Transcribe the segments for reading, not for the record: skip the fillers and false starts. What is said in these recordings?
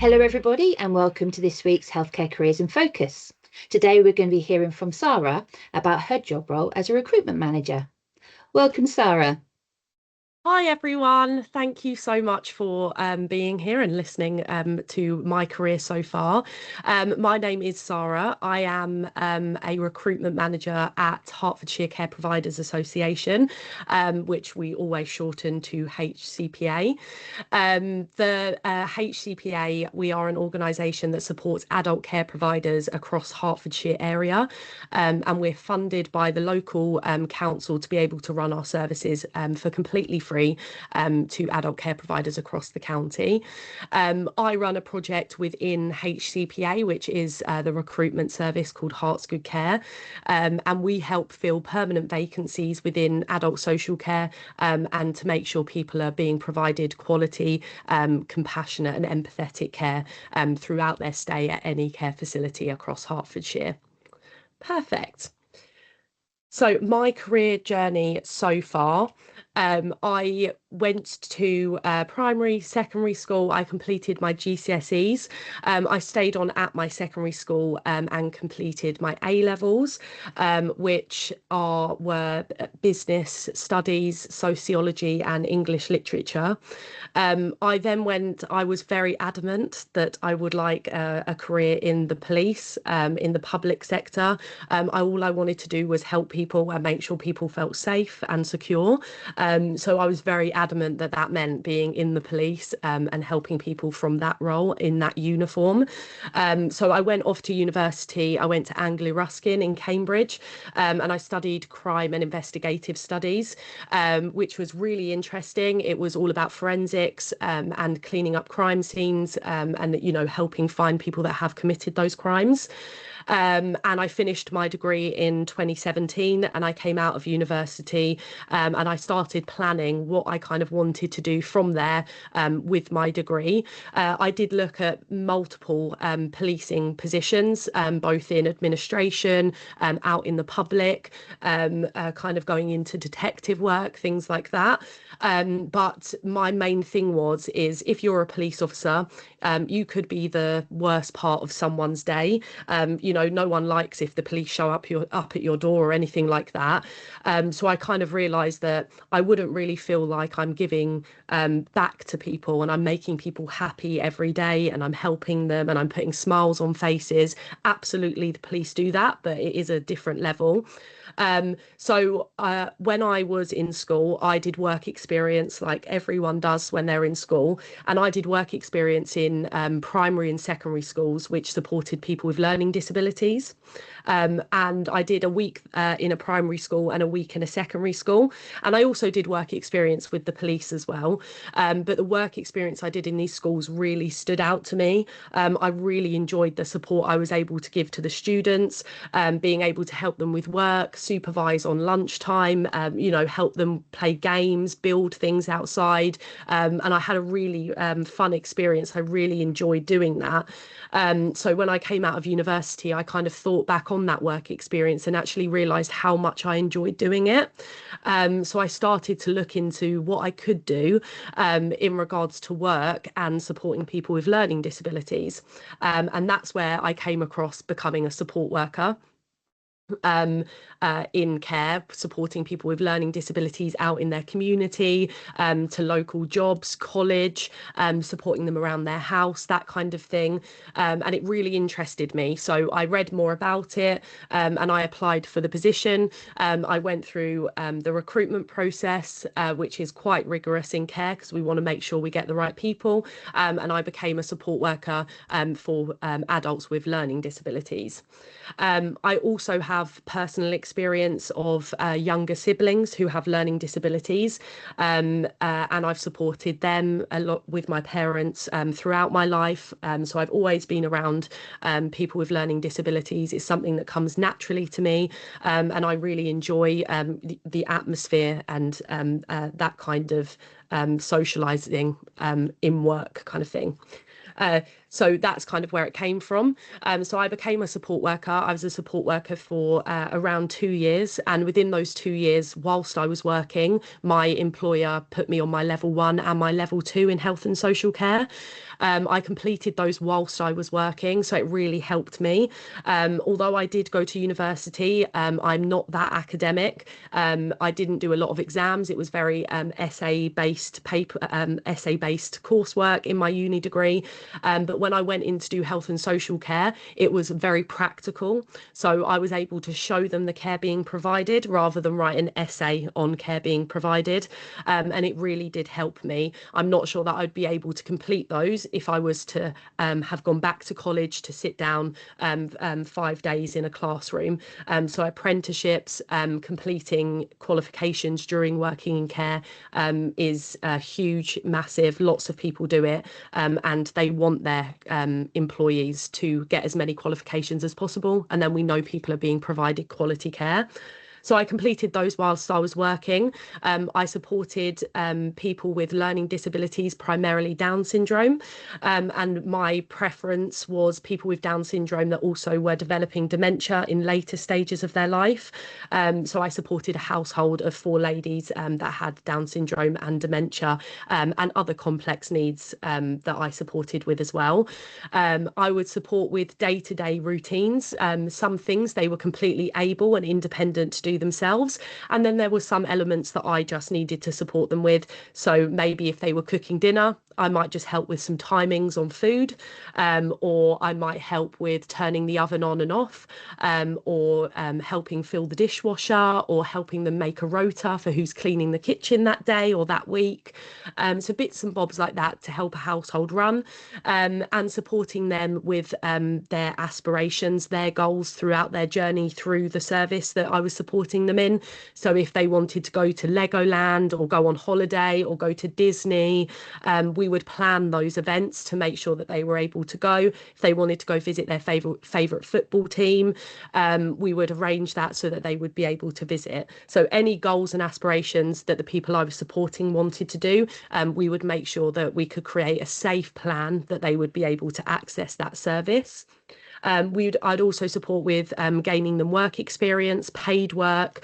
Hello, everybody, and welcome to this week's Healthcare Careers in Focus. Today, we're going to be hearing from Sara about her job role as a recruitment manager. Welcome, Sara. Hi everyone, thank you so much for being here and listening to my career so far. My name is Sara. I am a recruitment manager at Hertfordshire Care Providers Association, which we always shorten to HCPA. The HCPA, we are an organisation that supports adult care providers across Hertfordshire area, and we're funded by the local council to be able to run our services for completely free to adult care providers across the county. I run a project within HCPA, which is the recruitment service called Hearts Good Care, and we help fill permanent vacancies within adult social care and to make sure people are being provided quality, compassionate and empathetic care throughout their stay at any care facility across Hertfordshire. Perfect. So my career journey so far, I went to primary, secondary school. I completed my GCSEs. I stayed on at my secondary school and completed my A levels, which were business studies, sociology, and English literature. I was very adamant that I would like a career in the police, in the public sector. All I wanted to do was help people and make sure people felt safe and secure. So I was very adamant that that meant being in the police and helping people from that role in that uniform. So I went off to university. I went to Anglia Ruskin in Cambridge and I studied crime and investigative studies, which was really interesting. It was all about forensics and cleaning up crime scenes and, helping find people that have committed those crimes. And I finished my degree in 2017 and I came out of university and I started planning what I kind of wanted to do from there with my degree. I did look at multiple policing positions, both in administration, out in the public, kind of going into detective work, things like that. But my main thing is if you're a police officer, you could be the worst part of someone's day. No one likes if the police show up at your door or anything like that. So I kind of realised that I wouldn't really feel like I'm giving back to people and I'm making people happy every day and I'm helping them and I'm putting smiles on faces. Absolutely, the police do that, but it is a different level. So when I was in school, I did work experience like everyone does when they're in school. And I did work experience in primary and secondary schools, which supported people with learning disabilities. And I did a week in a primary school and a week in a secondary school. And I also did work experience with the police as well. But the work experience I did in these schools really stood out to me. I really enjoyed the support I was able to give to the students, being able to help them with work, supervise on lunchtime, help them play games, build things outside. And I had a really fun experience. I really enjoyed doing that. So when I came out of university, I kind of thought back on that work experience and actually realised how much I enjoyed doing it. So I started to look into what I could do in regards to work and supporting people with learning disabilities. And that's where I came across becoming a support worker in care, supporting people with learning disabilities out in their community, to local jobs, college, supporting them around their house, that kind of thing. And it really interested me. So I read more about it and I applied for the position. I went through the recruitment process, which is quite rigorous in care because we want to make sure we get the right people. And I became a support worker for adults with learning disabilities. I also have personal experience of younger siblings who have learning disabilities, and I've supported them a lot with my parents throughout my life. So I've always been around people with learning disabilities. It's something that comes naturally to me, and I really enjoy the atmosphere and that kind of socialising in work kind of thing. So that's kind of where it came from. So I became a support worker. I was a support worker for around 2 years. And within those 2 years, whilst I was working, my employer put me on my level 1 and my level 2 in health and social care. I completed those whilst I was working, so it really helped me. Although I did go to university, I'm not that academic. I didn't do a lot of exams. It was very essay-based paper, essay-based coursework in my uni degree. But when I went in to do health and social care, it was very practical. So I was able to show them the care being provided rather than write an essay on care being provided. And it really did help me. I'm not sure that I'd be able to complete those if I was to have gone back to college to sit down 5 days in a classroom. So apprenticeships, completing qualifications during working in care is huge, massive. Lots of people do it, and they want their employees to get as many qualifications as possible. And then we know people are being provided quality care. So I completed those whilst I was working. I supported people with learning disabilities, primarily Down syndrome. And my preference was people with Down syndrome that also were developing dementia in later stages of their life. So I supported a household of 4 ladies that had Down syndrome and dementia, and other complex needs that I supported with as well. I would support with day-to-day routines. Some things they were completely able and independent to do themselves, and then there were some elements that I just needed to support them with. So maybe if they were cooking dinner, I might just help with some timings on food, or I might help with turning the oven on and off, or helping fill the dishwasher, or helping them make a rota for who's cleaning the kitchen that day or that week. So bits and bobs like that to help a household run, and supporting them with their aspirations, their goals throughout their journey through the service that I was supporting them in. So if they wanted to go to Legoland or go on holiday or go to Disney, we would plan those events to make sure that they were able to go. If they wanted to go visit their favourite football team, we would arrange that so that they would be able to visit. So any goals and aspirations that the people I was supporting wanted to do, we would make sure that we could create a safe plan that they would be able to access that service. I'd also support with gaining them work experience, paid work,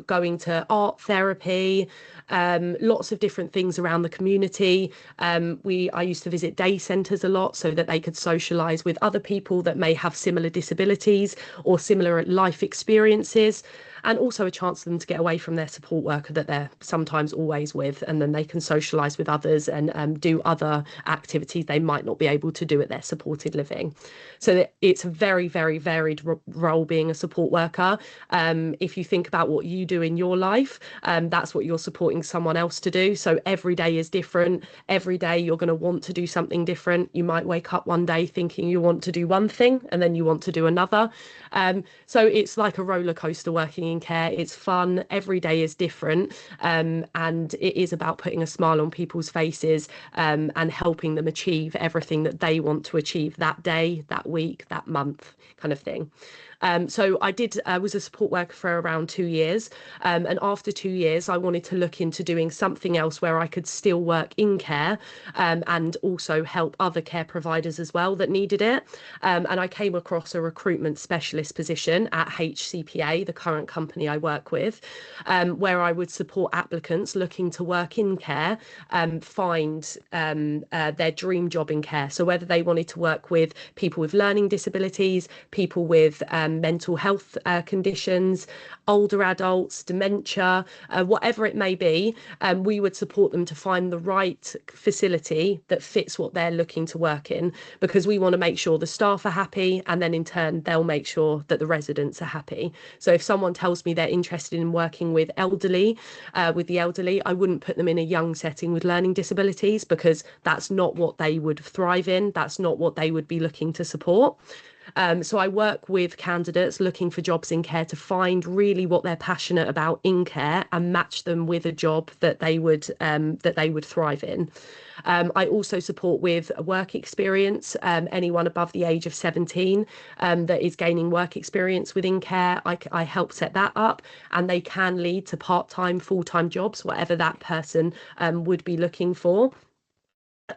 going to art therapy, lots of different things around the community. I used to visit day centres a lot so that they could socialise with other people that may have similar disabilities or similar life experiences, and also a chance for them to get away from their support worker that they're sometimes always with, and then they can socialise with others and do other activities they might not be able to do at their supported living. So it's a very, very varied role being a support worker. If you think about what you do in your life, that's what you're supporting someone else to do. So every day is different. Every day you're going to want to do something different. You might wake up one day thinking you want to do one thing and then you want to do another. So it's like a roller coaster working in care. It's fun. Every day is different. And it is about putting a smile on people's faces, and helping them achieve everything that they want to achieve that day, that week, that month, kind of thing. So I was a support worker for around 2 years. And after 2 years, I wanted to look into doing something else where I could still work in care, and also help other care providers as well that needed it. And I came across a recruitment specialist position at HCPA, the current company I work with, where I would support applicants looking to work in care, find their dream job in care. So whether they wanted to work with people with learning disabilities, people with mental health conditions, older adults, dementia, whatever it may be, we would support them to find the right facility that fits what they're looking to work in, because we want to make sure the staff are happy, and then in turn they'll make sure that the residents are happy. So if someone tells me they're interested in working with the elderly, I wouldn't put them in a young setting with learning disabilities, because that's not what they would thrive in. That's not what they would be looking to support. So I work with candidates looking for jobs in care to find really what they're passionate about in care and match them with a job that they would thrive in. I also support with work experience, anyone above the age of 17 that is gaining work experience within care. I help set that up, and they can lead to part-time, full-time jobs, whatever that person would be looking for.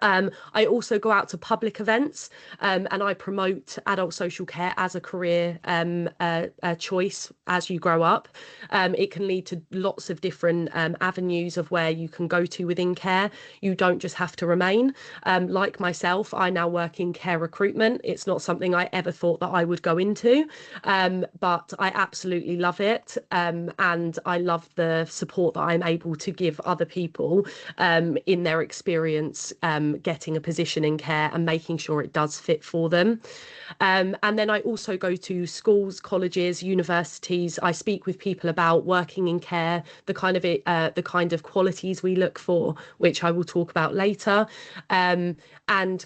I also go out to public events, and I promote adult social care as a career choice as you grow up. It can lead to lots of different avenues of where you can go to within care. You don't just have to remain. Like myself, I now work in care recruitment. It's not something I ever thought that I would go into, but I absolutely love it. And I love the support that I'm able to give other people in their experience getting a position in care and making sure it does fit for them. And then I also go to schools, colleges, universities. I speak with people about working in care, the kind of qualities we look for, which I will talk about later, and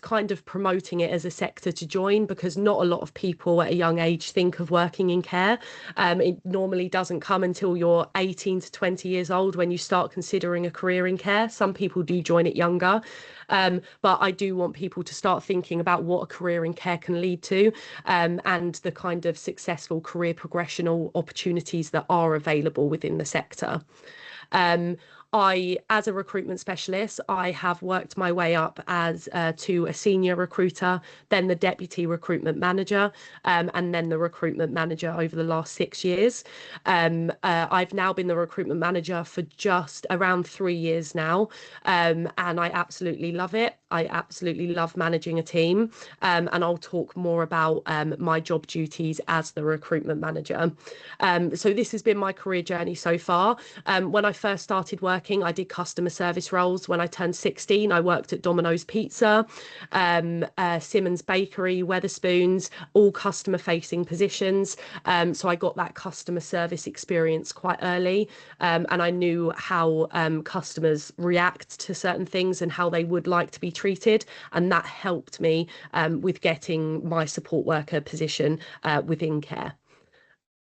kind of promoting it as a sector to join, because not a lot of people at a young age think of working in care. It normally doesn't come until you're 18 to 20 years old when you start considering a career in care. Some people do join it younger. But I do want people to start thinking about what a career in care can lead to, and the kind of successful career progressional opportunities that are available within the sector. As a recruitment specialist, I have worked my way up to a senior recruiter, then the deputy recruitment manager, and then the recruitment manager over the last 6 years. I've now been the recruitment manager for just around 3 years now, and I absolutely love it. I absolutely love managing a team, and I'll talk more about my job duties as the recruitment manager. So this has been my career journey so far. When I first started working, I did customer service roles. When I turned 16, I worked at Domino's Pizza, Simmons Bakery, Weatherspoons, all customer facing positions. So I got that customer service experience quite early, and I knew how customers react to certain things and how they would like to be treated. And that helped me with getting my support worker position within care.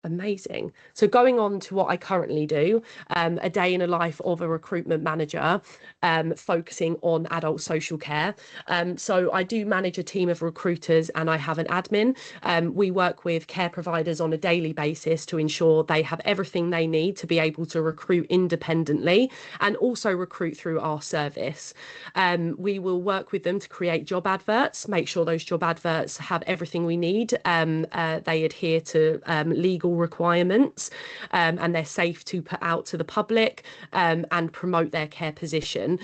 Amazing. So going on to what I currently do, a day in a life of a recruitment manager, focusing on adult social care. So I do manage a team of recruiters and I have an admin. We work with care providers on a daily basis to ensure they have everything they need to be able to recruit independently and also recruit through our service. We will work with them to create job adverts, make sure those job adverts have everything we need. They adhere to legal requirements, and they're safe to put out to the public, and promote their care position.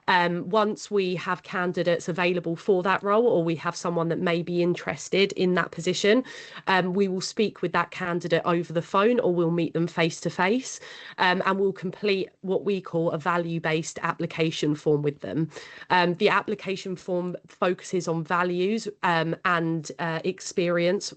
Once we have candidates available for that role, or we have someone that may be interested in that position, we will speak with that candidate over the phone, or we'll meet them face to face, and we'll complete what we call a value-based application form with them. The application form focuses on values and experience.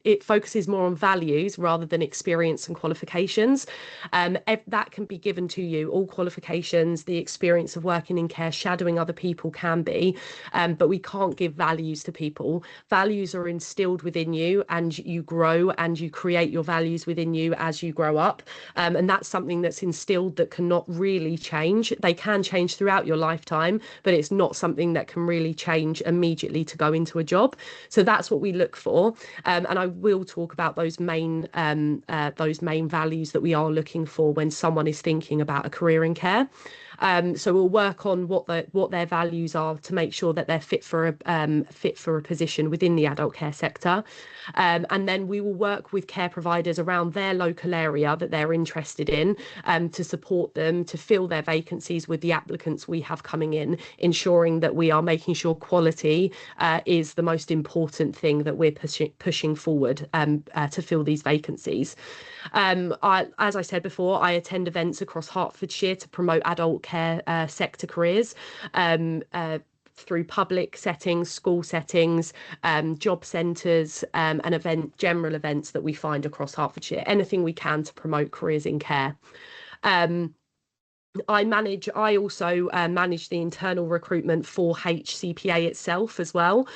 It focuses more on values rather than experience and qualifications. That can be given to you, all qualifications, the experience of working in care, shadowing other people can be, but we can't give values to people. Values are instilled within you and you grow and you create your values within you as you grow up. And that's something that's instilled that cannot really change. They can change throughout your lifetime, but it's not something that can really change immediately to go into a job. So that's what we look for. And I will talk about those main values that we are looking for when someone is thinking about a career in care. So we'll work on what their values are to make sure that they're fit for a position within the adult care sector, and then we will work with care providers around their local area that they're interested in, to support them to fill their vacancies with the applicants we have coming in, ensuring that we are making sure quality is the most important thing that we're pushing forward to fill these vacancies. As I said before, I attend events across Hertfordshire to promote adult care sector careers, through public settings, school settings, job centres, and general events that we find across Hertfordshire. Anything we can to promote careers in care. I also manage the internal recruitment for HCPA itself as well.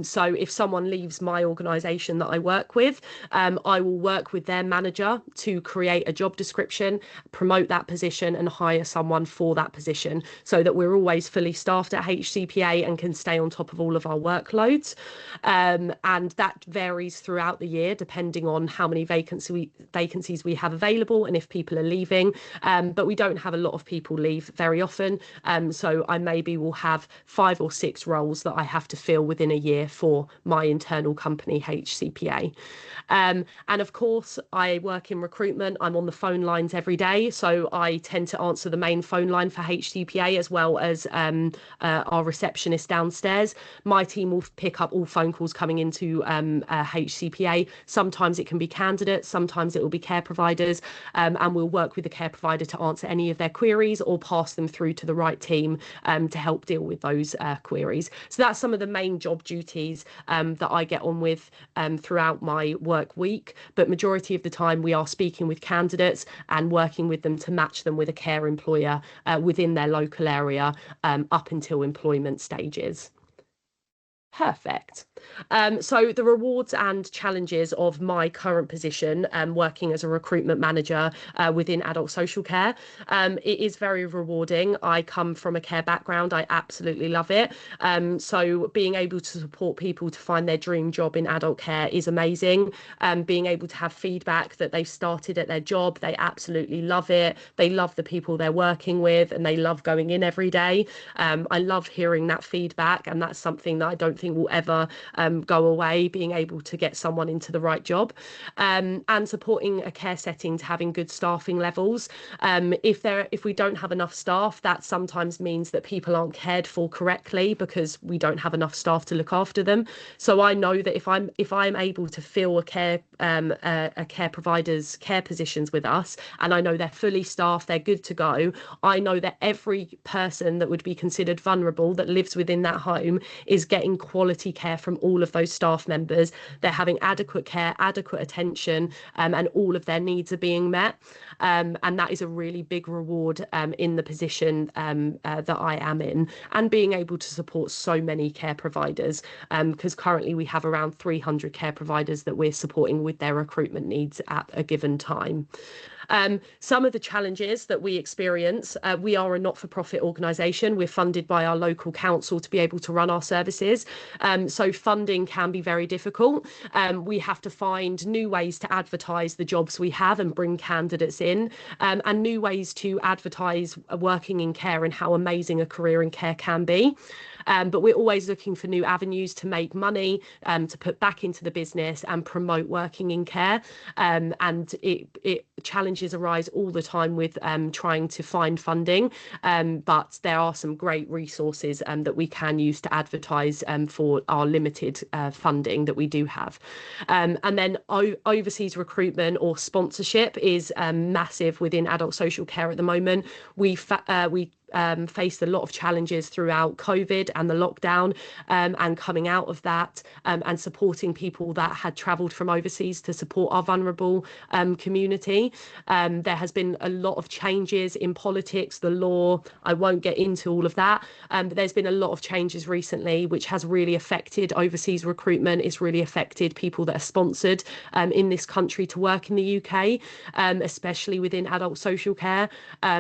So if someone leaves my organisation that I work with, I will work with their manager to create a job description, promote that position and hire someone for that position, so that we're always fully staffed at HCPA and can stay on top of all of our workloads. And that varies throughout the year depending on how many vacancies we have available and if people are leaving. But we don't have a lot lot of people leave very often. So I maybe will have 5 or 6 roles that I have to fill within a year for my internal company, HCPA. And of course, I work in recruitment. I'm on the phone lines every day. So I tend to answer the main phone line for HCPA as well as our receptionist downstairs. My team will pick up all phone calls coming into HCPA. Sometimes it can be candidates, sometimes it will be care providers, and we'll work with the care provider to answer any of their queries or pass them through to the right team to help deal with those queries. So that's some of the main job duties that I get on with throughout my work week. But majority of the time we are speaking with candidates and working with them to match them with a care employer within their local area up until employment stages. Perfect. So the rewards and challenges of my current position, working as a recruitment manager within adult social care, it is very rewarding. I come from a care background. I absolutely love it. So being able to support people to find their dream job in adult care is amazing. Being able to have feedback that they've started at their job, they absolutely love it. They love the people they're working with and they love going in every day. I love hearing that feedback, and that's something that I don't think will ever go away, being able to get someone into the right job, and supporting a care setting to having good staffing levels. If we don't have enough staff, that sometimes means that people aren't cared for correctly because we don't have enough staff to look after them. So I know that if I'm able to fill a care provider's care positions with us, and I know they're fully staffed, they're good to go, I know that every person that would be considered vulnerable that lives within that home is getting quality care from all of those staff members. They're having adequate care, adequate attention, and all of their needs are being met. And that is a really big reward in the position that I am in, and being able to support so many care providers, because currently we have around 300 care providers that we're supporting with their recruitment needs at a given time. Some of the challenges that we experience, we are a not-for-profit organisation. We're funded by our local council to be able to run our services. So funding can be very difficult. We have to find new ways to advertise the jobs we have and bring candidates in, and new ways to advertise working in care and how amazing a career in care can be. But we're always looking for new avenues to make money, to put back into the business and promote working in care. And challenges arise all the time with trying to find funding. But there are some great resources that we can use to advertise for our limited funding that we do have. And then overseas recruitment or sponsorship is massive within adult social care at the moment. We faced a lot of challenges throughout COVID and the lockdown, and coming out of that, and supporting people that had travelled from overseas to support our vulnerable community. There has been a lot of changes in politics, the law. I won't get into all of that, but there's been a lot of changes recently which has really affected overseas recruitment. It's really affected people that are sponsored in this country to work in the UK, especially within adult social care.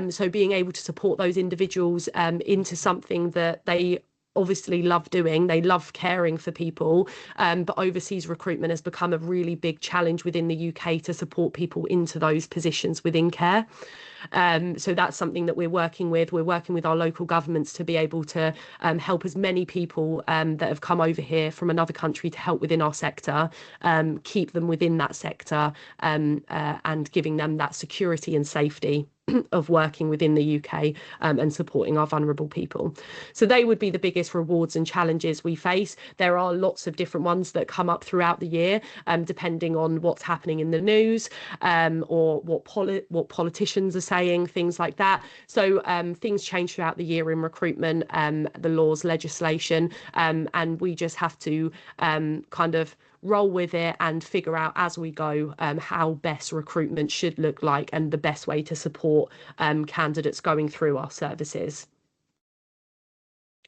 So being able to support those individuals into something that they obviously love doing, they love caring for people, but overseas recruitment has become a really big challenge within the UK to support people into those positions within care. So that's something that we're working with. We're working with our local governments to be able to help as many people that have come over here from another country to help within our sector, keep them within that sector, and giving them that security and safety of working within the UK, and supporting our vulnerable people. So they would be the biggest rewards and challenges we face. There are lots of different ones that come up throughout the year, depending on what's happening in the news, or what politicians are saying, things like that. So things change throughout the year in recruitment, the laws, legislation, and we just have to kind of roll with it and figure out as we go how best recruitment should look like and the best way to support candidates going through our services.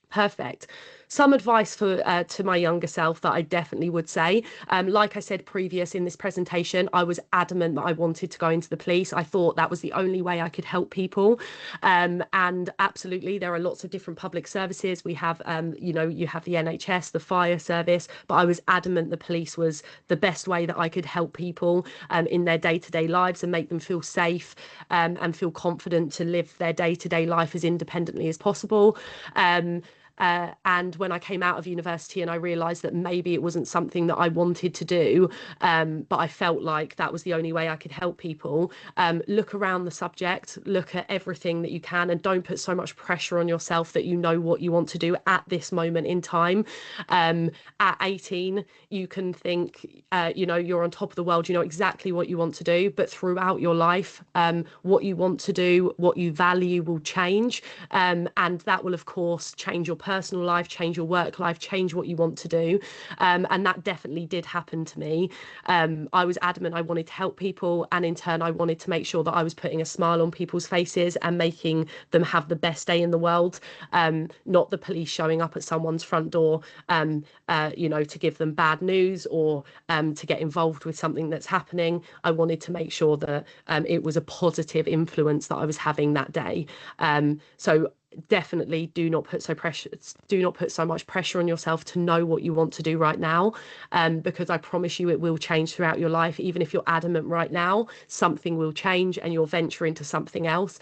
Perfect. some advice for to my younger self that I definitely would say. Like I said previous in this presentation, I was adamant that I wanted to go into the police. I thought that was the only way I could help people. And absolutely, there are lots of different public services. We have, you have the NHS, the fire service, but I was adamant the police was the best way that I could help people in their day-to-day lives and make them feel safe and feel confident to live their day-to-day life as independently as possible. And when I came out of university and I realised that maybe it wasn't something that I wanted to do, but I felt like that was the only way I could help people, look around the subject, look at everything that you can, and don't put so much pressure on yourself that you know what you want to do at this moment in time. At 18, you can think, you're on top of the world, you know exactly what you want to do, but throughout your life, what you want to do, what you value will change. And that will, of course, change your personal life, change your work life, change what you want to do. And that definitely did happen to me. I was adamant I wanted to help people, and in turn I wanted to make sure that I was putting a smile on people's faces and making them have the best day in the world, not the police showing up at someone's front door to give them bad news or to get involved with something that's happening. I wanted to make sure that it was a positive influence that I was having that day. So definitely do not put so much pressure on yourself to know what you want to do right now, because I promise you it will change throughout your life. Even if you're adamant right now, something will change and you'll venture into something else.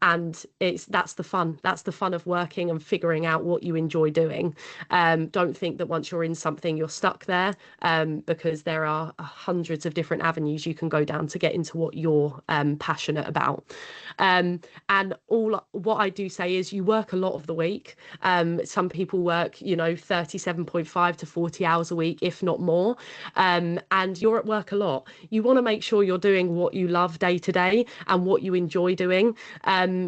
And that's the fun of working and figuring out what you enjoy doing. Don't think that once you're in something you're stuck there, because there are hundreds of different avenues you can go down to get into what you're passionate about. And what I do say is you work a lot of the week. Some people work 37.5 to 40 hours a week, if not more, and you're at work a lot. You want to make sure you're doing what you love day to day and what you enjoy doing.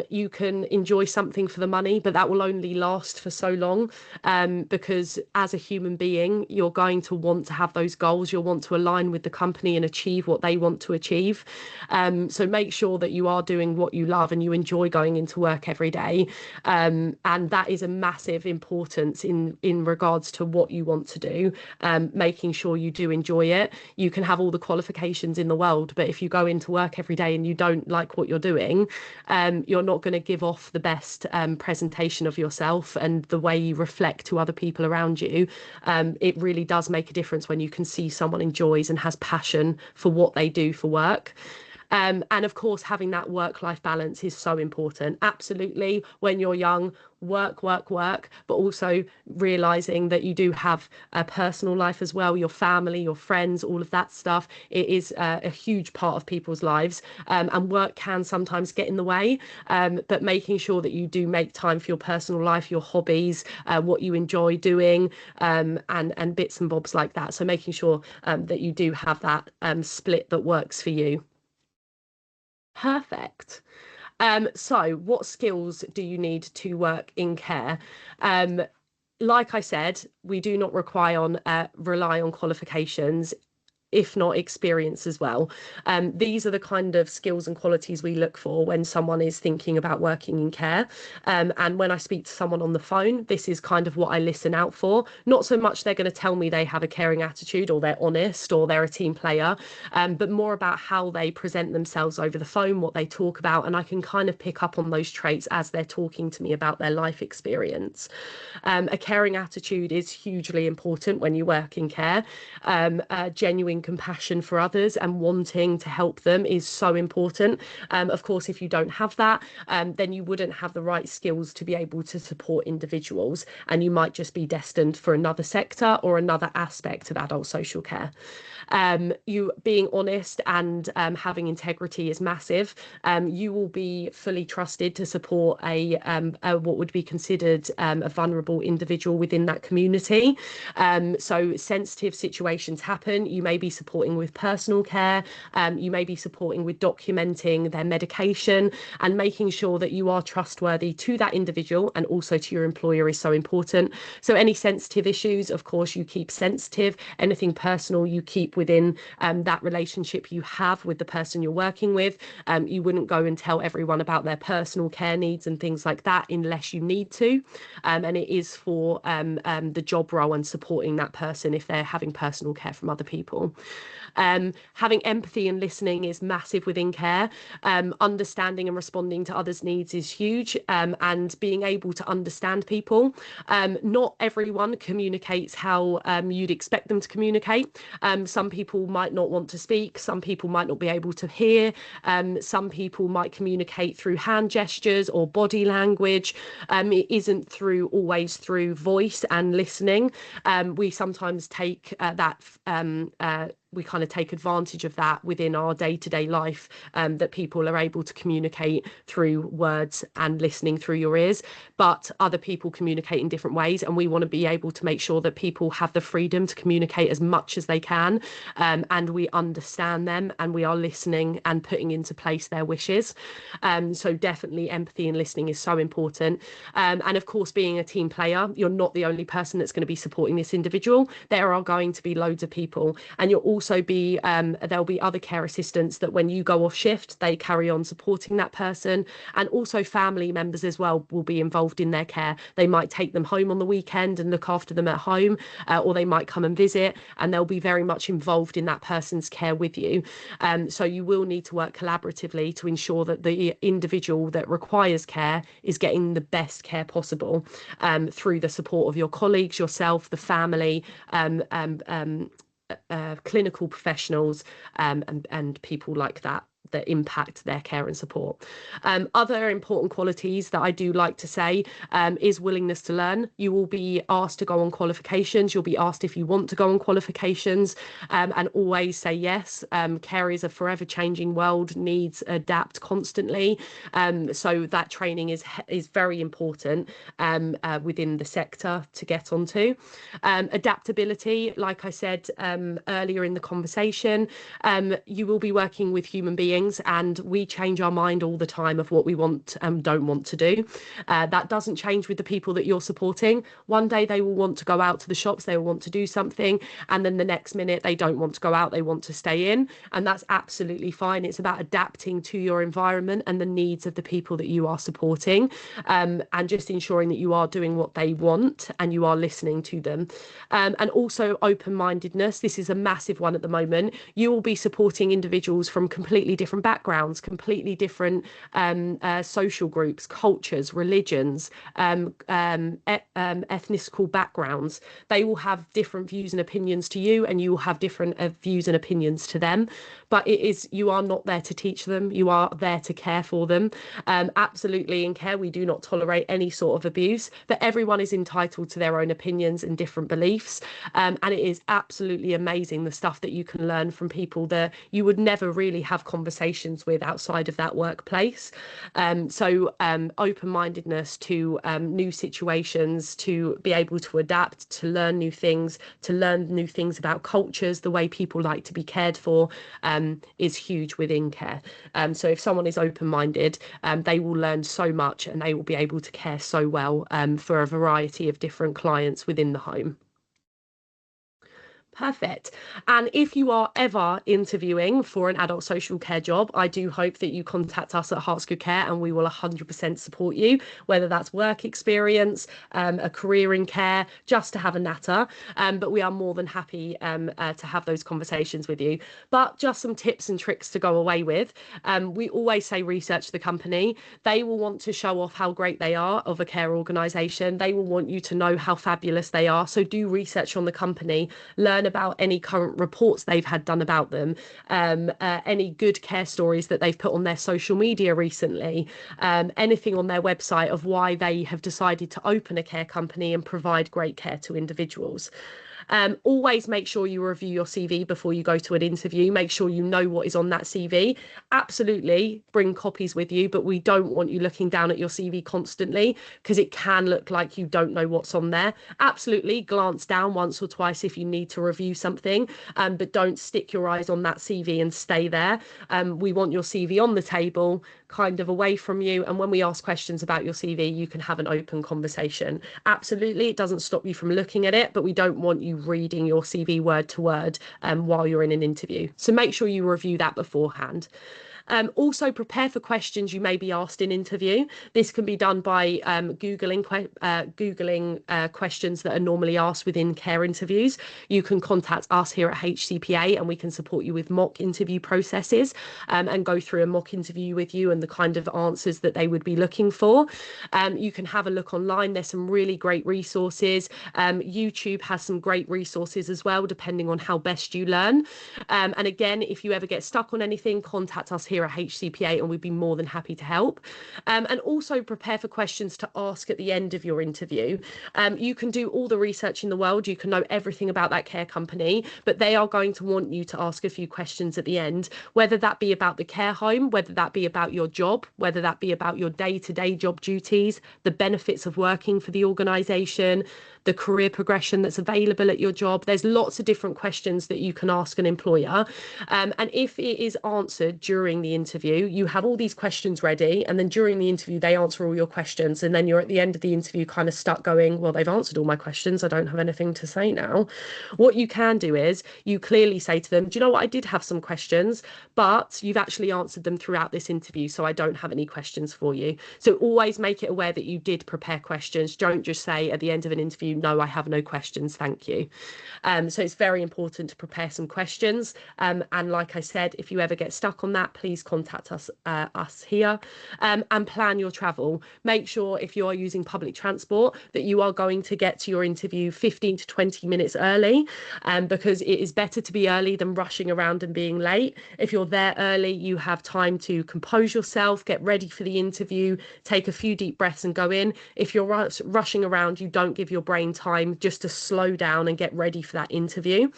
You can enjoy something for the money, but that will only last for so long, because as a human being, you're going to want to have those goals. You'll want to align with the company and achieve what they want to achieve. So make sure that you are doing what you love and you enjoy going into work every day. And that is a massive importance in regards to what you want to do, making sure you do enjoy it. You can have all the qualifications in the world, but if you go into work every day and you don't like what you're doing, you're not going to give off the best presentation of yourself and the way you reflect to other people around you. It really does make a difference when you can see someone enjoys and has passion for what they do for work. And of course, having that work-life balance is so important. Absolutely, when you're young, work, but also realizing that you do have a personal life as well, your family, your friends, all of that stuff. It is a huge part of people's lives, and work can sometimes get in the way, but making sure that you do make time for your personal life, your hobbies, what you enjoy doing, and bits and bobs like that. So making sure that you do have that split that works for you. Perfect. So what skills do you need to work in care? Like I said, we do not rely on qualifications, if not experience as well. These are the kind of skills and qualities we look for when someone is thinking about working in care. And when I speak to someone on the phone, this is kind of what I listen out for. Not so much they're going to tell me they have a caring attitude or they're honest or they're a team player, but more about how they present themselves over the phone, what they talk about. And I can kind of pick up on those traits as they're talking to me about their life experience. A caring attitude is hugely important when you work in care. Genuine compassion for others and wanting to help them is so important. Of course, if you don't have that, then you wouldn't have the right skills to be able to support individuals, and you might just be destined for another sector or another aspect of adult social care. You being honest and having integrity is massive. You will be fully trusted to support a what would be considered a vulnerable individual within that community. So sensitive situations happen. You may be be supporting with personal care, you may be supporting with documenting their medication, and making sure that you are trustworthy to that individual and also to your employer is so important. So any sensitive issues, of course, you keep sensitive. Anything personal, you keep within that relationship you have with the person you're working with. You wouldn't go and tell everyone about their personal care needs and things like that unless you need to. And it is for the job role and supporting that person if they're having personal care from other people. Having empathy and listening is massive within care. Understanding and responding to others' needs is huge, and being able to understand people. Not everyone communicates how you'd expect them to communicate. Some people might not want to speak, some people might not be able to hear, some people might communicate through hand gestures or body language. It isn't always through voice and listening. We sometimes take we kind of take advantage of that within our day-to-day life, that people are able to communicate through words and listening through your ears, but other people communicate in different ways, and we want to be able to make sure that people have the freedom to communicate as much as they can, and we understand them and we are listening and putting into place their wishes. So definitely empathy and listening is so important, and of course being a team player, you're not the only person that's going to be supporting this individual. There are going to be loads of people, and you'll also be there'll be other care assistants that when you go off shift, they carry on supporting that person, and also family members as well will be involved in their care. They might take them home on the weekend and look after them at home, or they might come and visit, and they'll be very much involved in that person's care with you. So you will need to work collaboratively to ensure that the individual that requires care is getting the best care possible, through the support of your colleagues, yourself, the family, clinical professionals, and people like that impact their care and support. Other important qualities that I do like to say is willingness to learn. You will be asked to go on qualifications. You'll be asked if you want to go on qualifications, and always say yes. Care is a forever changing world, needs adapt constantly. So that training is very important within the sector to get onto. Adaptability, like I said earlier in the conversation, you will be working with human beings, and we change our mind all the time of what we want and don't want to do. That doesn't change with the people that you're supporting. One day they will want to go out to the shops, they will want to do something, and then the next minute they don't want to go out, they want to stay in, and that's absolutely fine. It's about adapting to your environment and the needs of the people that you are supporting, and just ensuring that you are doing what they want and you are listening to them. And also open-mindedness. This is a massive one at the moment. You will be supporting individuals from completely different backgrounds, completely different social groups, cultures, religions, ethnical backgrounds. They will have different views and opinions to you, and you will have different views and opinions to them. But you are not there to teach them. You are there to care for them. Absolutely, in care, we do not tolerate any sort of abuse, but everyone is entitled to their own opinions and different beliefs. And it is absolutely amazing the stuff that you can learn from people that you would never really have conversations with outside of that workplace. So open-mindedness to new situations, to be able to adapt, to learn new things about cultures, the way people like to be cared for, is huge within care. So if someone is open-minded, they will learn so much, and they will be able to care so well for a variety of different clients within the home. Perfect. And if you are ever interviewing for an adult social care job, I do hope that you contact us at Hertfordshire Care, and we will 100% support you, whether that's work experience, a career in care, just to have a natter. But we are more than happy to have those conversations with you. But just some tips and tricks to go away with. We always say research the company. They will want to show off how great they are of a care organisation. They will want you to know how fabulous they are. So do research on the company, learn about any current reports they've had done about them, any good care stories that they've put on their social media recently, anything on their website of why they have decided to open a care company and provide great care to individuals. Always make sure you review your CV before you go to an interview. Make sure you know what is on that CV. Absolutely bring copies with you, but we don't want you looking down at your CV constantly, because it can look like you don't know what's on there. Absolutely glance down once or twice if you need to review something, but don't stick your eyes on that CV and stay there. We want your CV on the table, kind of away from you, and when we ask questions about your CV, you can have an open conversation. Absolutely, it doesn't stop you from looking at it, but we don't want you reading your CV word to word while you're in an interview. So make sure you review that beforehand. Also prepare for questions you may be asked in interview. This can be done by Googling questions that are normally asked within care interviews. You can contact us here at HCPA and we can support you with mock interview processes and go through a mock interview with you and the kind of answers that they would be looking for. You can have a look online. There's some really great resources. YouTube has some great resources as well, depending on how best you learn. And again, if you ever get stuck on anything, contact us here at HCPA and we'd be more than happy to help. And also prepare for questions to ask at the end of your interview. You can do all the research in the world, you can know everything about that care company, but they are going to want you to ask a few questions at the end, whether that be about the care home, whether that be about your job, whether that be about your day-to-day job duties, the benefits of working for the organisation, the career progression that's available at your job. There's lots of different questions that you can ask an employer. And if it is answered during the interview, you have all these questions ready, and then during the interview, they answer all your questions. And then you're at the end of the interview kind of stuck going, well, they've answered all my questions. I don't have anything to say now. What you can do is you clearly say to them, do you know what? I did have some questions, but you've actually answered them throughout this interview, so I don't have any questions for you. So always make it aware that you did prepare questions. Don't just say at the end of an interview, no, I have no questions, thank you. So it's very important to prepare some questions. And like I said, if you ever get stuck on that, please contact us here, and plan your travel. Make sure if you are using public transport that you are going to get to your interview 15 to 20 minutes early, because it is better to be early than rushing around and being late. If you're there early, you have time to compose yourself, get ready for the interview, take a few deep breaths and go in. If you're rushing around, you don't give your brain time just to slow down and get ready for that interview.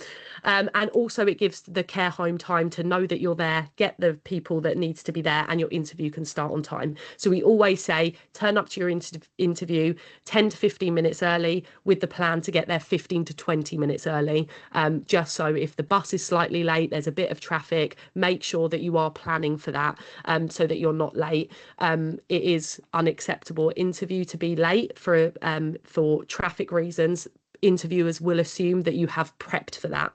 And also it gives the care home time to know that you're there, get the people that needs to be there, and your interview can start on time. So we always say turn up to your interview 10 to 15 minutes early, with the plan to get there 15 to 20 minutes early, just so if the bus is slightly late, there's a bit of traffic, make sure that you are planning for that, so that you're not late. It is unacceptable interview to be late for traffic reasons. Interviewers will assume that you have prepped for that.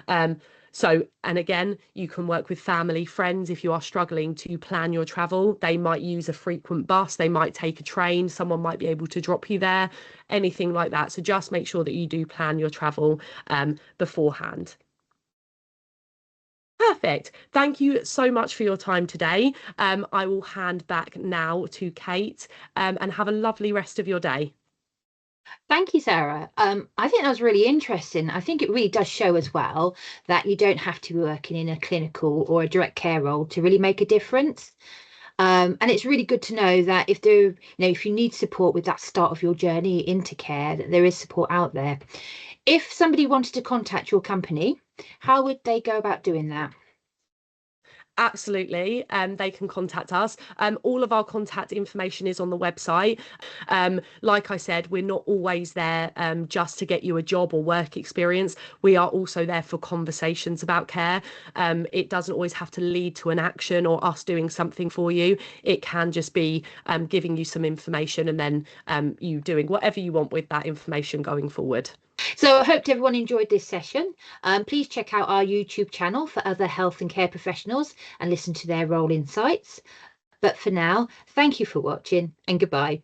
And again, you can work with family, friends. If you are struggling to plan your travel, they might use a frequent bus, they might take a train, someone might be able to drop you there, anything like that. So just make sure that you do plan your travel beforehand. Perfect. Thank you so much for your time today. I will hand back now to Kate, and have a lovely rest of your day. Thank you, Sarah. I think that was really interesting. I think it really does show as well that you don't have to be working in a clinical or a direct care role to really make a difference. And it's really good to know that if if you need support with that start of your journey into care, that there is support out there. If somebody wanted to contact your company, how would they go about doing that? Absolutely. They can contact us. All of our contact information is on the website. Like I said, we're not always there just to get you a job or work experience. We are also there for conversations about care. It doesn't always have to lead to an action or us doing something for you. It can just be giving you some information and then you doing whatever you want with that information going forward. So I hope everyone enjoyed this session. Please check out our YouTube channel for other health and care professionals and listen to their role insights. But for now, thank you for watching and goodbye.